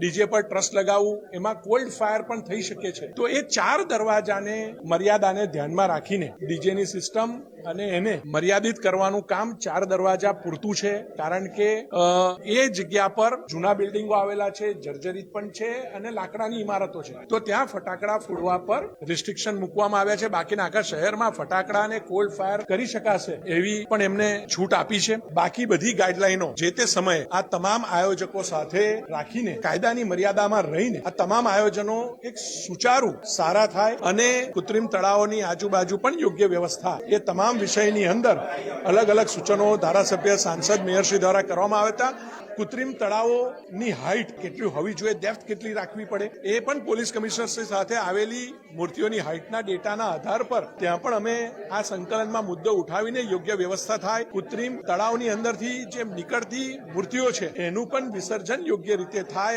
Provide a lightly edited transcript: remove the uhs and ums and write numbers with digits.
DJ પર trust લગાવવું, એમાં કોલ્ડ ફાયર પણ થઈ શકે છે. તો એ 4 દરવાજાને મર્યાદાને ધ્યાનમાં રાખીને ડીજેની સિસ્ટમ અને એને મર્યાદિત કરવાનું કામ 4 દરવાજા પૂરતું છે. કારણ કે એ જગ્યા પર જૂના બિલ્ડિંગો આવેલા છે, જર્જરિત પણ છે અને લાકડાની ઇમારતો છે. તો ત્યાં ફટાકડા ફોડવા પર રિસ્ટ્રિક્શન મૂકવામાં આવ્યા છે. બાકીના આખા શહેરમાં ફટાકડા અને કોલ્ડ ફાયર કરી શકાશે એવી પણ એમને છૂટ આપી છે. બાકી બધી ગાઈડલાઈનો જે તે સમયે આ તમામ આયોજકો સાથે રાખીને કાયદાની મર્યાદામાં રહીને આ તમામ આયોજનો એક સુચારુ સારા થાય અને કૃત્રિમ તળાવોની આજુબાજુ પણ યોગ્ય વ્યવસ્થા, એ તમામ વિષયની અંદર અલગ અલગ સૂચનો ધારાસભ્ય, સાંસદ, મેયરશ્રી દ્વારા કરવામાં આવ્યા હતા. કૃત્રિમ તળાવોની હાઇટ કેટલી હોવી જોઈએ, ડેપ્થ કેટલી રાખવી પડે, એ પણ પોલીસ કમિશનરશ્રી સાથે આવેલી મૂર્તિઓની હાઇટના ડેટાના આધાર પર ત્યાં પણ અમે આ સંકલનમાં મુદ્દો ઉઠાવીને યોગ્ય વ્યવસ્થા થાય. કૃત્રિમ તળાવની અંદરથી જે નીકળતી મૂર્તિઓ છે એનું પણ વિસર્જન યોગ્ય રીતે થાય.